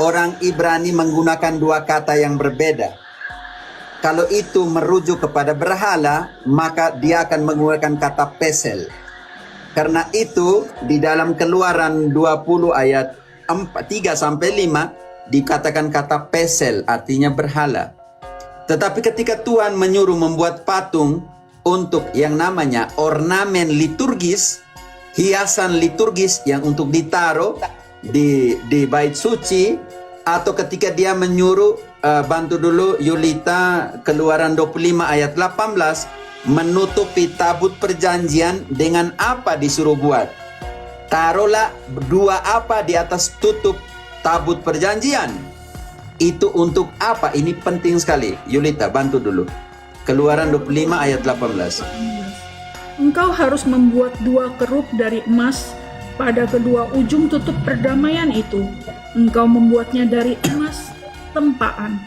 orang Ibrani menggunakan dua kata yang berbeda. Kalau itu merujuk kepada berhala, maka dia akan menggunakan kata pesel. Karena itu di dalam Keluaran 20 ayat 3-5 dikatakan kata pesel, artinya berhala. Tetapi ketika Tuhan menyuruh membuat patung untuk yang namanya ornamen liturgis, hiasan liturgis yang untuk ditaruh di bait suci, atau ketika dia menyuruh bantu dulu Yulita, Keluaran 25 ayat 18, menutupi tabut perjanjian dengan apa disuruh buat? Taruhlah dua apa di atas tutup tabut perjanjian. Itu untuk apa? Ini penting sekali. Yulita, bantu dulu. Keluaran 25 ayat 18. Engkau harus membuat dua kerup dari emas pada kedua ujung tutup perdamaian itu. Engkau membuatnya dari emas tempaan.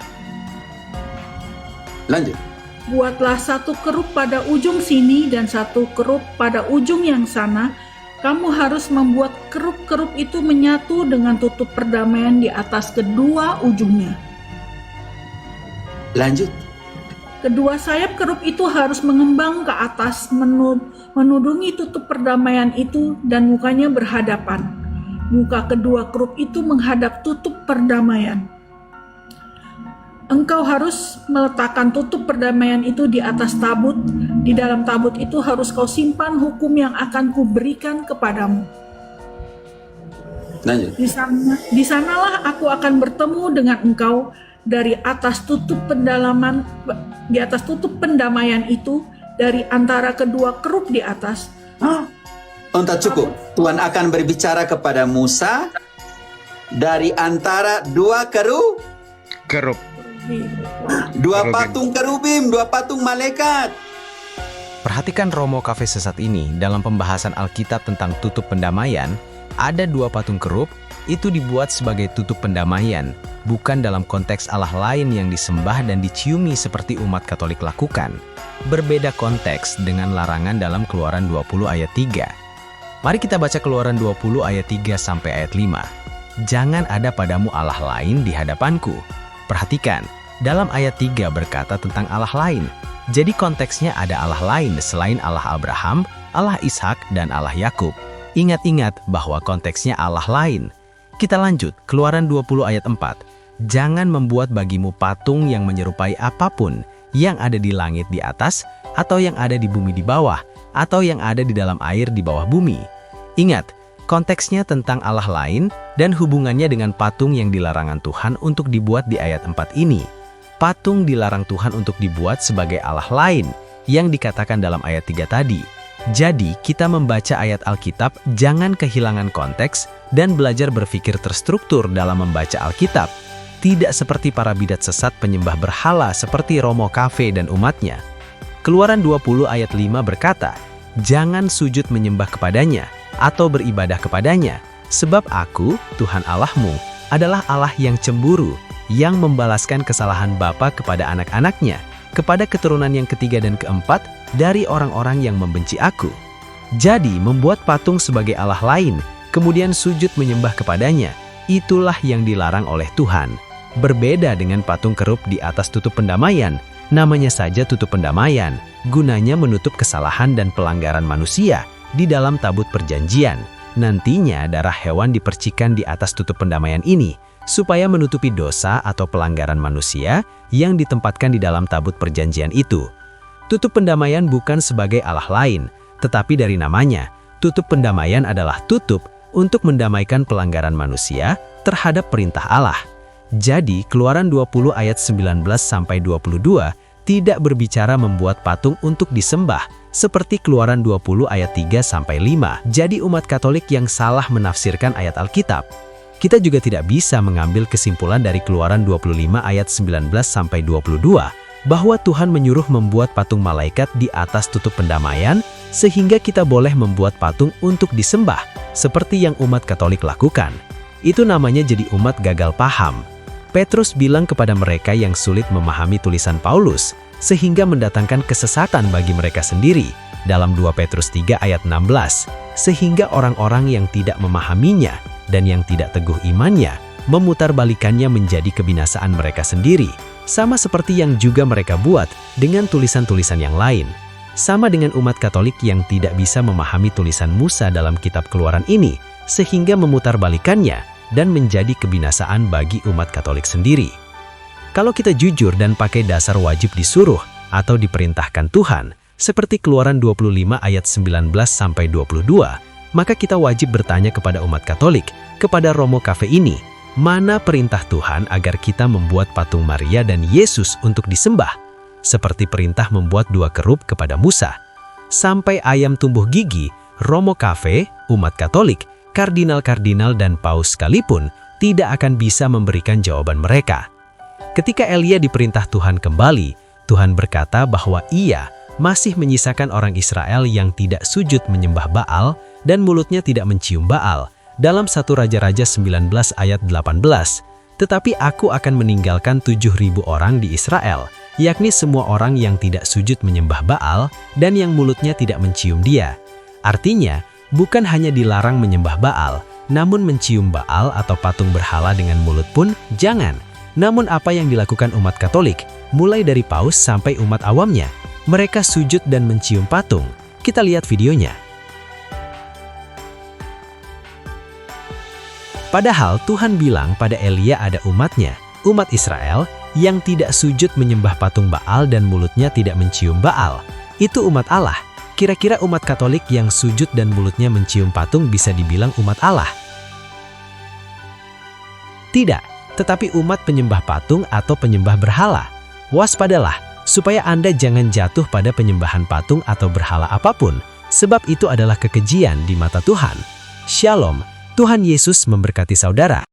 Lanjut. Buatlah satu kerup pada ujung sini dan satu kerup pada ujung yang sana. Kamu harus membuat kerup-kerup itu menyatu dengan tutup perdamaian di atas kedua ujungnya. Lanjut. Kedua sayap kerup itu harus mengembang ke atas menudungi tutup perdamaian itu dan mukanya berhadapan. Muka kedua kerup itu menghadap tutup perdamaian. Engkau harus meletakkan tutup perdamaian itu di atas tabut. Di dalam tabut itu harus kau simpan hukum yang akan kuberikan kepadamu. Lanjut. Di sanalah aku akan bertemu dengan engkau dari atas tutup pendalaman, di atas tutup pendamaian itu, dari antara kedua kerup di atas. Entah cukup. Tuhan akan berbicara kepada Musa dari antara dua kerup. Dua patung kerubim, dua patung malaikat. Perhatikan Romo Cafe sesat ini dalam pembahasan Alkitab tentang tutup pendamaian, ada dua patung kerup, itu dibuat sebagai tutup pendamaian, bukan dalam konteks Allah lain yang disembah dan diciumi seperti umat Katolik lakukan. Berbeda konteks dengan larangan dalam Keluaran 20 ayat 3. Mari kita baca Keluaran 20 ayat 3 sampai ayat 5. Jangan ada padamu Allah lain di hadapanku. Perhatikan, dalam ayat 3 berkata tentang Allah lain. Jadi konteksnya ada Allah lain selain Allah Abraham, Allah Ishak, dan Allah Yakub. Ingat-ingat bahwa konteksnya Allah lain. Kita lanjut, Keluaran 20 ayat 4. Jangan membuat bagimu patung yang menyerupai apapun yang ada di langit di atas, atau yang ada di bumi di bawah, atau yang ada di dalam air di bawah bumi. Ingat, konteksnya tentang Allah lain dan hubungannya dengan patung yang dilarangan Tuhan untuk dibuat di ayat 4 ini. Patung dilarang Tuhan untuk dibuat sebagai Allah lain yang dikatakan dalam ayat 3 tadi. Jadi, kita membaca ayat Alkitab jangan kehilangan konteks dan belajar berpikir terstruktur dalam membaca Alkitab. Tidak seperti para bidat sesat penyembah berhala seperti Romo Cafe dan umatnya. Keluaran 20 ayat 5 berkata, jangan sujud menyembah kepadanya atau beribadah kepadanya, sebab aku, Tuhan Allahmu, adalah Allah yang cemburu, yang membalaskan kesalahan bapa kepada anak-anaknya, kepada keturunan yang ketiga dan keempat dari orang-orang yang membenci aku. Jadi, membuat patung sebagai Allah lain, kemudian sujud menyembah kepadanya, itulah yang dilarang oleh Tuhan. Berbeda dengan patung kerup di atas tutup pendamaian, namanya saja tutup pendamaian, gunanya menutup kesalahan dan pelanggaran manusia di dalam tabut perjanjian. Nantinya darah hewan dipercikan di atas tutup pendamaian ini, supaya menutupi dosa atau pelanggaran manusia yang ditempatkan di dalam tabut perjanjian itu. Tutup pendamaian bukan sebagai Allah lain, tetapi dari namanya, tutup pendamaian adalah tutup untuk mendamaikan pelanggaran manusia terhadap perintah Allah. Jadi, Keluaran 20 ayat 19-22 tidak berbicara membuat patung untuk disembah, seperti Keluaran 20 ayat 3-5. Jadi umat Katolik yang salah menafsirkan ayat Alkitab. Kita juga tidak bisa mengambil kesimpulan dari Keluaran 25 ayat 19-22 bahwa Tuhan menyuruh membuat patung malaikat di atas tutup pendamaian sehingga kita boleh membuat patung untuk disembah seperti yang umat Katolik lakukan. Itu namanya jadi umat gagal paham. Petrus bilang kepada mereka yang sulit memahami tulisan Paulus sehingga mendatangkan kesesatan bagi mereka sendiri dalam 2 Petrus 3 ayat 16, sehingga orang-orang yang tidak memahaminya dan yang tidak teguh imannya memutarbalikannya menjadi kebinasaan mereka sendiri, sama seperti yang juga mereka buat dengan tulisan-tulisan yang lain. Sama dengan umat Katolik yang tidak bisa memahami tulisan Musa dalam kitab Keluaran ini, sehingga memutarbalikannya dan menjadi kebinasaan bagi umat Katolik sendiri. Kalau kita jujur dan pakai dasar wajib disuruh atau diperintahkan Tuhan, seperti Keluaran 25 ayat 19-22, maka kita wajib bertanya kepada umat Katolik, kepada Romo Cafe ini, mana perintah Tuhan agar kita membuat patung Maria dan Yesus untuk disembah, seperti perintah membuat 2 kerup kepada Musa. Sampai ayam tumbuh gigi, Romo Cafe, umat Katolik, kardinal-kardinal dan paus sekalipun tidak akan bisa memberikan jawaban mereka. Ketika Elia diperintah Tuhan kembali, Tuhan berkata bahwa Ia masih menyisakan orang Israel yang tidak sujud menyembah Baal dan mulutnya tidak mencium Baal, dalam 1 Raja-Raja 19 ayat 18. Tetapi aku akan meninggalkan 7.000 orang di Israel, yakni semua orang yang tidak sujud menyembah Baal dan yang mulutnya tidak mencium Dia. Artinya, bukan hanya dilarang menyembah Baal, namun mencium Baal atau patung berhala dengan mulut pun jangan. Namun apa yang dilakukan umat Katolik, mulai dari paus sampai umat awamnya, mereka sujud dan mencium patung. Kita lihat videonya. Padahal Tuhan bilang pada Elia ada umatnya, umat Israel, yang tidak sujud menyembah patung Baal dan mulutnya tidak mencium Baal. Itu umat Allah. Kira-kira umat Katolik yang sujud dan mulutnya mencium patung bisa dibilang umat Allah? Tidak, tetapi umat penyembah patung atau penyembah berhala. Waspadalah, supaya Anda jangan jatuh pada penyembahan patung atau berhala apapun, sebab itu adalah kekejian di mata Tuhan. Shalom, Tuhan Yesus memberkati saudara.